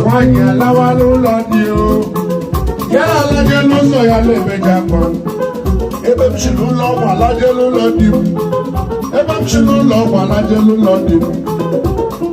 nwanyị alawala ụlọ dị o ya alaje n'ụzọ ya na-emeja akwa ebe m si n'ụlọ ọgwụ alaje n'ụlọ di m ebe m si n'ụlọ ọgwụ alaje n'ụlọ di m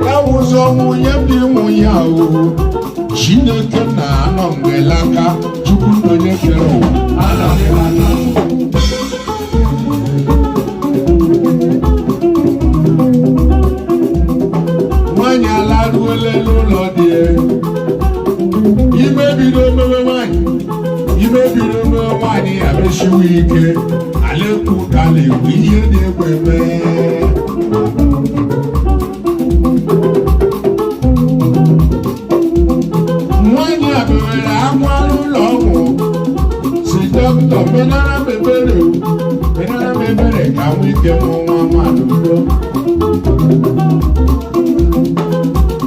ya wụzọ nwunye m dị nwunye ahụ Chineke na-anọ mgbe laka Chukwu onye kere ụwa nwanyị alaruole n'ụlọ dị ime bido mewe nwanyị ya mesiwe ike alekwu ka na-ekwu ihe dị egwu eme nwanyị a bewere akwa n'ụlọ ọgwụ si dọkịta menara m ebere ka nwa ike mụọ nwa mmadụ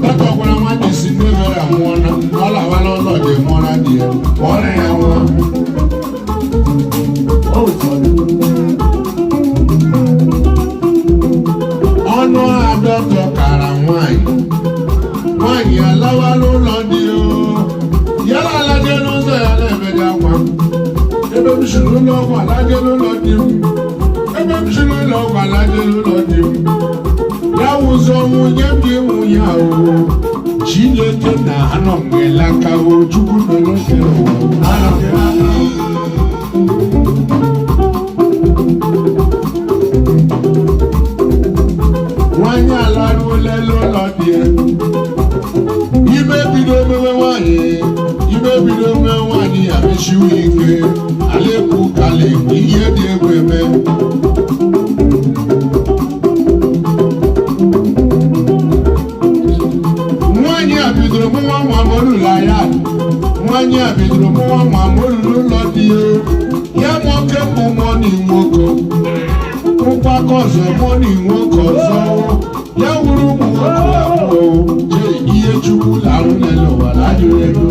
dọkịta gwara nwanyị si n'ebere amụọ na ọ lawala ụlọ dị mụọra dị ya kpọrọ ya nwa ọnụ adọtọ kara nwanyị alawala ụlọ dị ya alaje n'ụzọ ya na-emeje akwa ebe m si n'ụlọ ọgwụ alaje n'ụlọ di m ebe m si n'ụlọ ọgwụ alaje n'ụlọ di m ya wụzọ nwunye m dị nwunye ahụ Chineke na-anọ mgbe laka Chukwu n'oke nwanyị alaruola ụlọ dị ime bido mewe nwanyị ya mesiwe ike alekwu ka lekwu ihe dị egwu eme nwanyị a bidoro mụnwa nwa morula ya nwanyị a bidoro mụnwa nwa morula ụlọ dị ya nwoke mbụ mụọ n'inwoke ụkwaka ọzọ mụọ n'inwoke ọzọ ya wuru ụmụ nwoke abụọ jee ihe Chukwu larụ n'elu ụwa lajụrụ ego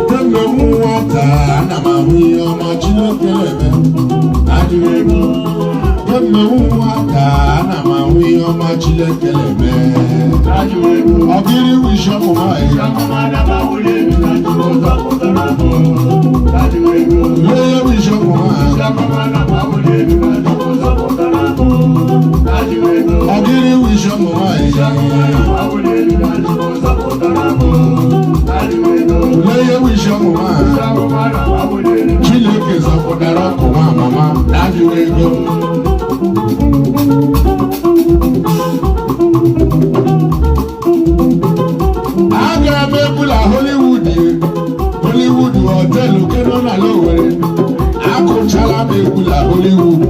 kemgbe m nwata ana m ahụ ihe ọma Chineke na-eme lajụrụ ego kemgbe m nwata ana m ahụ ihe ọma Chineke na-eme ọgịrị wishi ọmụma leye wishi ọmụma ọgịrị wishi ọmụma leye wishi ọmụma Chineke zọpụtara ọkụ nwa amama na-ajụrụ ego agara m ebula Hollywood họteelụ nke nọ na Owerri akụchala m ebula Hollywood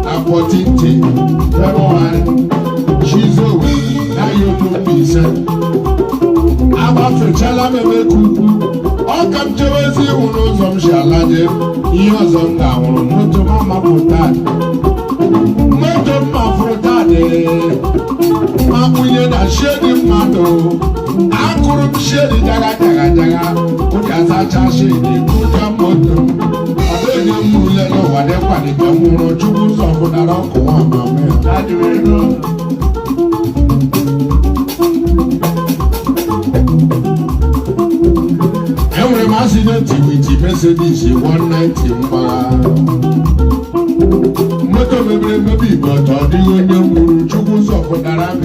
na 14th February Chizowe na Yodo-Mbaise agbafechala m emeka ukwu ọ ka m jewezi iwu n'ụzọ m si alaje ihe ọzọ m ga-ahụrụ moto m amapụta moto m mafụrụ tadị makwunye na shedi mmadụ akụrụ m shedi jaga ụja zacha shedi kụja moto ọdịghị m ule n'ụwa dịkwadịbe nwụrụ Chukwu zọpụtara ọkụ nwa amama ya enwere m accident with Mercedes 190 mgbagha moto mebiri emebi igbe ọtọ ọ dịghị onye nwụrụ Chukwu zọpụtara m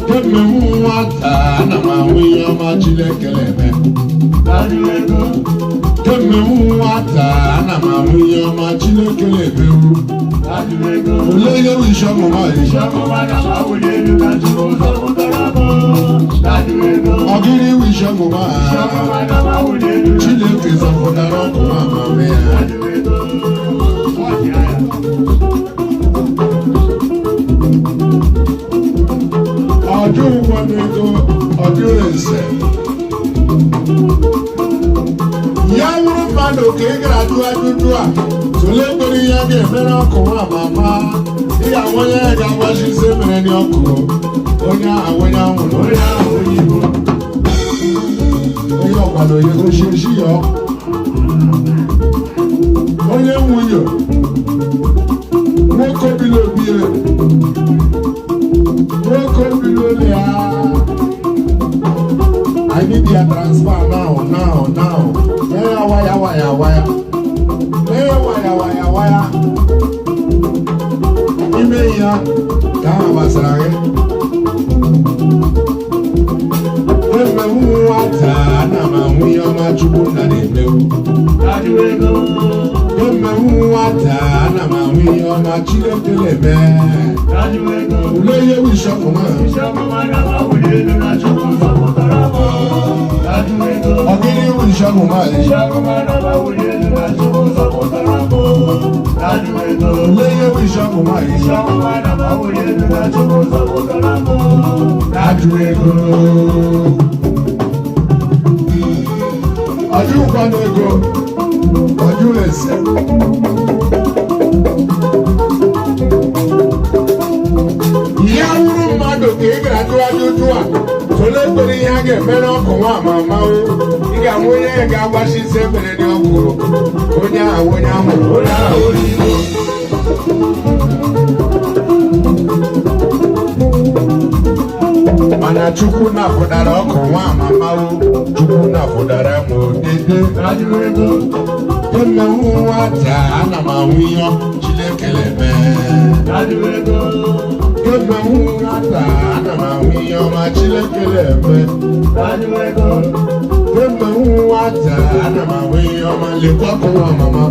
kemgbe m nwata ana m ahụ ihe ọma Chineke na-eme kemgbe m nwata ana m ahụ ihe ọma Chineke na-emewu olee ihe wishi ọmụma ọgịrị wishi ọmụma Chineke zọpụtara ọkụ nwa amama ya ọjụ ụgwọ n'ego ọjụ ese ya wụrụ mmadụ ka ị gara ajụ ajụjụ a tụlee mkpere ihe ga-emere ọkụ nwa amama ị ga-awanye ya ga-agbachi ise mere ndị ọkụ onye ahụ onye anwụrụ onye ahụ onye Igbo onye ọgbado ya oshishi ya onye nwunye nwoke bilo bie nwoke bilo ya. I need their transfer now. Wire. Ime ya ka ha gbasara gị. Nwata ana m ahụ ihe ọma Chukwu na-emewu. Nwata ana m ahụ ihe ọma Chineke na-eme. Ule ihe wishọpụ ma. Ọgịnị wishọpụ ma. Ule ihe wishọpụ ma. Ajụ ego. Ọjọ́ ìpanu ego, ọjọ́ ẹsẹ̀. Ìyá wúrú mmadụ ka ị ga-atụgharị ụjụ a, tụlee ekpere ihe a ga-emere ọkụ nwa ama o. Ị ga-ahụ onye ga-agbachi ise ekpere dị ọkụ. Onye ahụ onye amụrụ, onye ahụ onye Igbo. Mana Chukwu na-afụdara ọkụ nwa amama o. Chukwu na-afụdara m odede. Emewu nwata ana m ahụ ihe Chineke na-eme. Emewu nwata ana m ahụ ihe ọma Chineke na-eme. Emewu nwata ana m ahụ ihe ọma lekwa ọkụ nwa amama.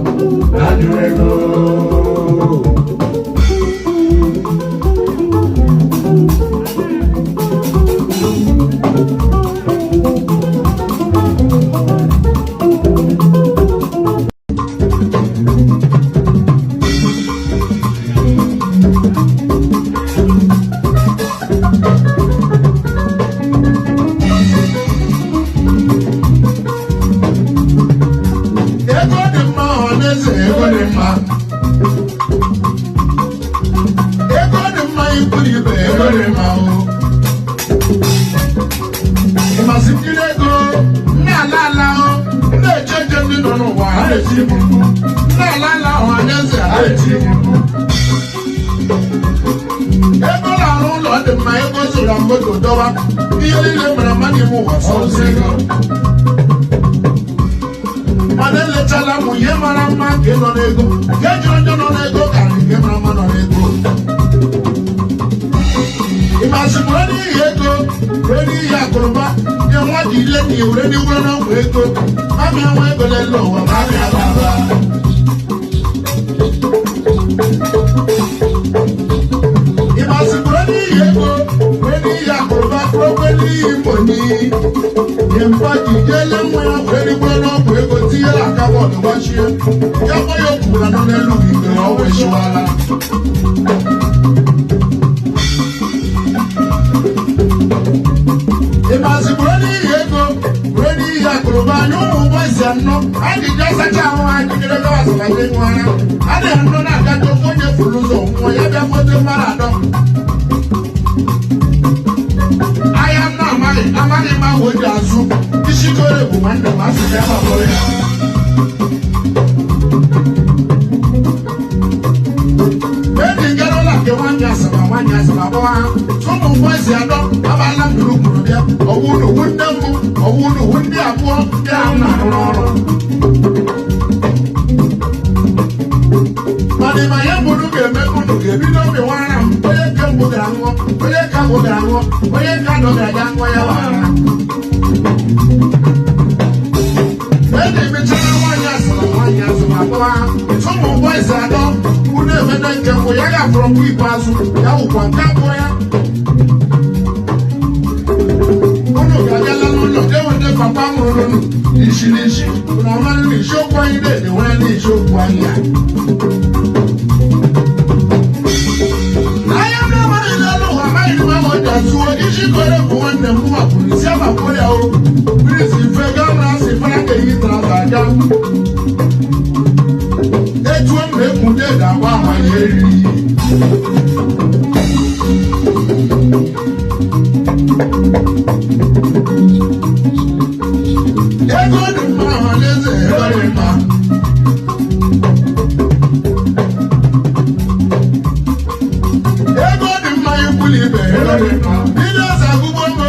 Videos agụgbọ m.